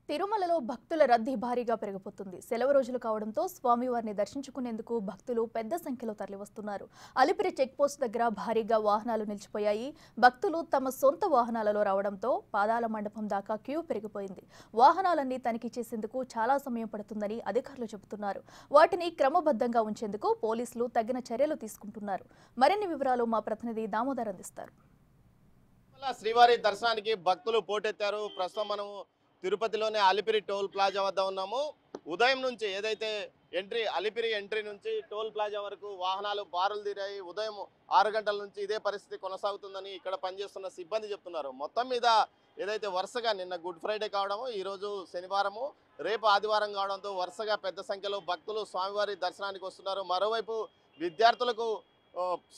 తిరుమలలో భక్తుల రద్దీ భారీగా పెరిగిపోతుంది. సెలవు రోజులు కావడంతో స్వామివారిని దర్శించుకునేందుకు భక్తులు పెద్ద సంఖ్యలో తరలివస్తున్నారు. అలిపిరి చెక్పోస్ట్ దగ్గర భారీగా వాహనాలు నిలిచిపోయాయి. భక్తులు తమ సొంత వాహనాలలో రావడంతో పాదాల మండపం దాకా క్యూ పెరిగిపోయింది. వాహనాలన్నీ తనిఖీ చేసేందుకు చాలా సమయం పడుతుందని అధికారులు చెబుతున్నారు. వాటిని క్రమబద్ధంగా ఉంచేందుకు పోలీసులు తగిన చర్యలు తీసుకుంటున్నారు. మరిన్ని వివరాలు మా ప్రతినిధి దామోదర్ అందిస్తారు. శ్రీవారి దర్శనానికి భక్తులు పోటెత్తారు. ప్రస్తుతం మనము తిరుపతిలోనే అలిపిరి టోల్ ప్లాజా వద్ద ఉన్నాము. ఉదయం నుంచి ఏదైతే అలిపిరి ఎంట్రీ నుంచి టోల్ ప్లాజా వరకు వాహనాలు బారులు తీరాయి. ఉదయం 6 గంటల నుంచి ఇదే పరిస్థితి కొనసాగుతుందని ఇక్కడ పనిచేస్తున్న సిబ్బంది చెప్తున్నారు. మొత్తం మీద ఏదైతే వరుసగా నిన్న గుడ్ ఫ్రైడే కావడము, ఈరోజు శనివారము, రేపు ఆదివారం కావడంతో వరుసగా పెద్ద సంఖ్యలో భక్తులు స్వామివారి దర్శనానికి వస్తున్నారు. మరోవైపు విద్యార్థులకు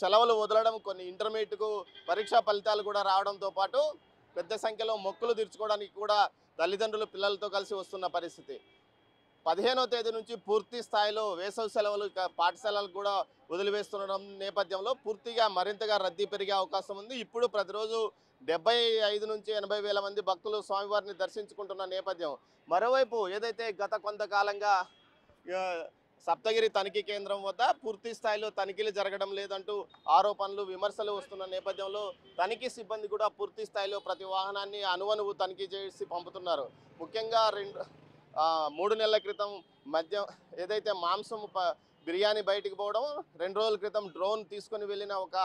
సెలవులు వదలడం, కొన్ని ఇంటర్మీడియట్కు పరీక్షా ఫలితాలు కూడా రావడంతో పాటు పెద్ద సంఖ్యలో మొక్కులు తీర్చుకోవడానికి కూడా తల్లిదండ్రులు పిల్లలతో కలిసి వస్తున్న పరిస్థితి. 15వ తేదీ నుంచి పూర్తి స్థాయిలో వేసవి సెలవులు పాఠశాలలకు కూడా వదిలివేస్తుండడం నేపథ్యంలో పూర్తిగా మరింతగా రద్దీ పెరిగే అవకాశం ఉంది. ఇప్పుడు ప్రతిరోజు 75 నుంచి 80 వేల మంది భక్తులు స్వామివారిని దర్శించుకుంటున్న నేపథ్యం. మరోవైపు ఏదైతే గత కొంతకాలంగా సప్తగిరి తనిఖీ కేంద్రం వద్ద పూర్తి స్థాయిలో తనిఖీలు జరగడం లేదంటూ ఆరోపణలు, విమర్శలు వస్తున్న నేపథ్యంలో తనిఖీ సిబ్బంది కూడా పూర్తి స్థాయిలో ప్రతి వాహనాన్ని అణువణువు తనిఖీ చేసి పంపుతున్నారు. ముఖ్యంగా 3 నెలల క్రితం ఏదైతే మాంసం బిర్యానీ బయటికి పోవడం, 2 రోజుల క్రితం డ్రోన్ తీసుకుని వెళ్ళిన ఒక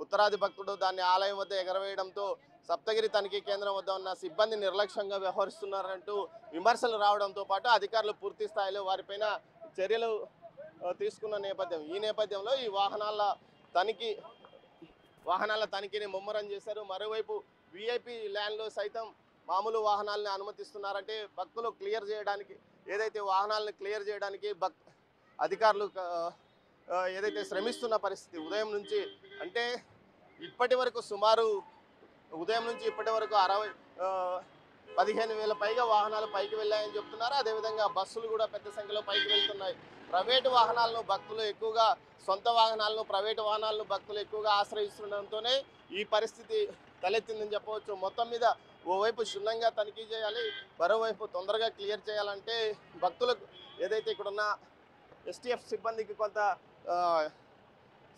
ఉత్తరాది భక్తుడు దాన్ని ఆలయం వద్ద ఎగరవేయడంతో సప్తగిరి తనిఖీ కేంద్రం వద్ద ఉన్న సిబ్బంది నిర్లక్ష్యంగా వ్యవహరిస్తున్నారంటూ విమర్శలు రావడంతో పాటు అధికారులు పూర్తి స్థాయిలో వారిపైన చర్యలు తీసుకున్న నేపథ్యం. ఈ నేపథ్యంలో ఈ వాహనాల తనిఖీని ముమ్మరం చేశారు. మరోవైపు విఐపి ల్యాండ్లో సైతం మామూలు వాహనాలను అనుమతిస్తున్నారంటే భక్తులు క్లియర్ చేయడానికి, ఏదైతే వాహనాలను క్లియర్ చేయడానికి అధికారులు ఏదైతే శ్రమిస్తున్న పరిస్థితి. ఉదయం నుంచి అంటే ఇప్పటి వరకు సుమారు ఉదయం నుంచి ఇప్పటి వరకు 15,000 పైగా వాహనాలు పైకి వెళ్ళాయని చెప్తున్నారు. అదేవిధంగా బస్సులు కూడా పెద్ద సంఖ్యలో పైకి వెళ్తున్నాయి. ప్రైవేటు వాహనాలను భక్తులు ఎక్కువగా, సొంత వాహనాలను ప్రైవేటు వాహనాలను భక్తులు ఎక్కువగా ఆశ్రయిస్తుండడంతోనే ఈ పరిస్థితి తలెత్తిందని చెప్పవచ్చు. మొత్తం మీద ఓవైపు క్షుణ్ణంగా తనిఖీ చేయాలి, మరోవైపు తొందరగా క్లియర్ చేయాలంటే భక్తులకు ఏదైతే ఇక్కడున్న ఎస్టీఎఫ్ సిబ్బందికి కొంత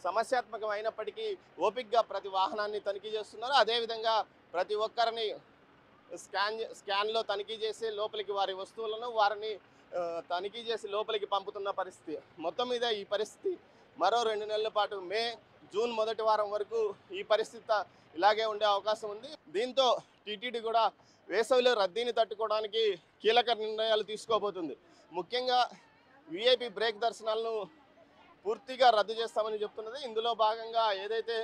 సమస్యాత్మకం అయినప్పటికీ ఓపిక్గా ప్రతి వాహనాన్ని తనిఖీ చేస్తున్నారు. అదేవిధంగా ప్రతి ఒక్కరిని స్కాన్లో తనిఖీ చేసి లోపలికి వారి వస్తువులను వారిని తనిఖీ చేసి లోపలికి పంపుతున్న పరిస్థితి. మొత్తం మీద ఈ పరిస్థితి మరో 2 నెలల పాటు జూన్ మొదటి వారం వరకు ఈ పరిస్థితి ఇలాగే ఉండే అవకాశం ఉంది. దీంతో టీటీడీ కూడా వేసవిలో రద్దీని తట్టుకోవడానికి కీలక నిర్ణయాలు తీసుకోబోతుంది. ముఖ్యంగా విఐపి బ్రేక్ దర్శనాలను పూర్తిగా రద్దు చేస్తామని చెప్తున్నది. ఇందులో భాగంగా ఏదైతే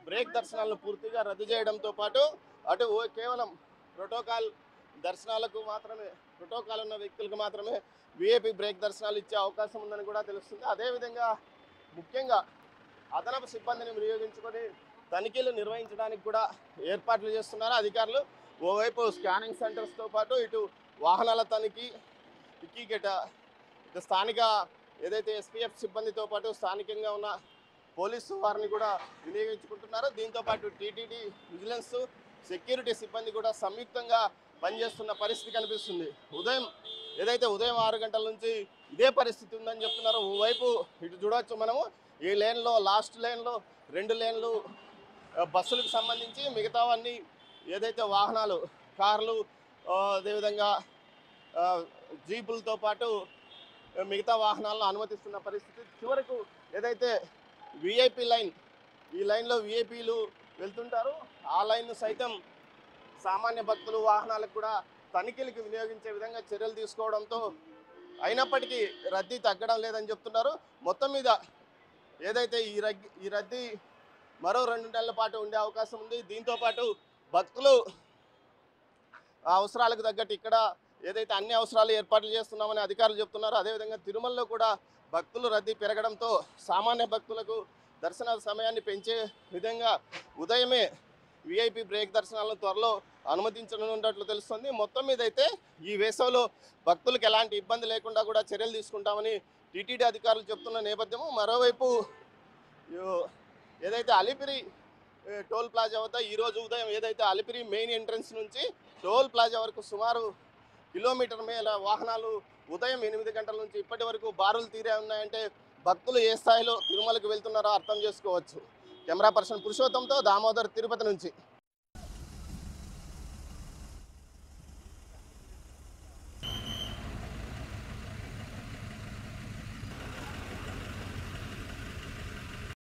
బ్రేక్ దర్శనాలను పూర్తిగా రద్దు చేయడంతో పాటు అటు కేవలం ప్రోటోకాల్ దర్శనాలకు మాత్రమే, ప్రోటోకాల్ ఉన్న వ్యక్తులకు మాత్రమే విఐపి బ్రేక్ దర్శనాలు ఇచ్చే అవకాశం ఉందని కూడా తెలుస్తుంది. అదేవిధంగా ముఖ్యంగా అదనపు సిబ్బందిని వినియోగించుకొని తనిఖీలు నిర్వహించడానికి కూడా ఏర్పాట్లు చేస్తున్నారు అధికారులు. ఓవైపు స్కానింగ్ సెంటర్స్తో పాటు ఇటు వాహనాల తనిఖీ, ఇటు స్థానిక ఏదైతే ఎస్పీఎఫ్ సిబ్బందితో పాటు స్థానికంగా ఉన్న పోలీసు వారిని కూడా వినియోగించుకుంటున్నారు. దీంతోపాటు టీటీడీ, విజిలెన్స్, సెక్యూరిటీ సిబ్బంది కూడా సంయుక్తంగా పనిచేస్తున్న పరిస్థితి కనిపిస్తుంది. ఉదయం 6 గంటల నుంచి ఇదే పరిస్థితి ఉందని చెప్తున్నారు. ఓవైపు ఇటు చూడవచ్చు మనము, ఈ లేన్లో లాస్ట్ లేన్లో 2 లేన్లు బస్సులకు సంబంధించి, మిగతావన్నీ ఏదైతే వాహనాలు, కార్లు, అదేవిధంగా జీపులతో పాటు మిగతా వాహనాలను అనుమతిస్తున్న పరిస్థితి. చివరకు ఏదైతే విఐపి లైన్, ఈ లైన్లో విఐపీలు వెళ్తుంటారు, ఆ లైన్ సైతం సామాన్య భక్తులు వాహనాలకు కూడా తనిఖీలకు వినియోగించే విధంగా చర్యలు తీసుకోవడంతో అయినప్పటికీ రద్దీ తగ్గడం లేదని చెప్తున్నారు. మొత్తం మీద ఏదైతే ఈ రద్దీ మరో 2 నెలల పాటు ఉండే అవకాశం ఉంది. దీంతోపాటు భక్తులు అవసరాలకు తగ్గట్టు ఇక్కడ ఏదైతే అన్ని అవసరాలు ఏర్పాట్లు చేస్తున్నామని అధికారులు చెప్తున్నారు. అదేవిధంగా తిరుమలలో కూడా భక్తులు రద్దీ పెరగడంతో సామాన్య భక్తులకు దర్శన సమయాన్ని పెంచే విధంగా ఉదయమే విఐపి బ్రేక్ దర్శనాలను త్వరలో అనుమతించనున్నట్లు తెలుస్తుంది. మొత్తం మీద అయితే ఈ వేసవిలో భక్తులకు ఎలాంటి ఇబ్బంది లేకుండా కూడా చర్యలు తీసుకుంటామని టీటీడీ అధికారులు చెప్తున్న నేపథ్యము. మరోవైపు ఏదైతే అలిపిరి టోల్ ప్లాజా వద్ద ఈరోజు ఉదయం ఏదైతే అలిపిరి మెయిన్ ఎంట్రన్స్ నుంచి టోల్ ప్లాజా వరకు సుమారు కిలోమీటర్ మేర వాహనాలు ఉదయం 8 గంటల నుంచి ఇప్పటి వరకు బారులు తీరే ఉన్నాయంటే భక్తులు ఏ స్థాయిలో తిరుమలకు వెళ్తున్నారో అర్థం చేసుకోవచ్చు. కెమెరా పర్సన్ పురుషోత్తంతో దామోదర్, తిరుపతి నుంచి.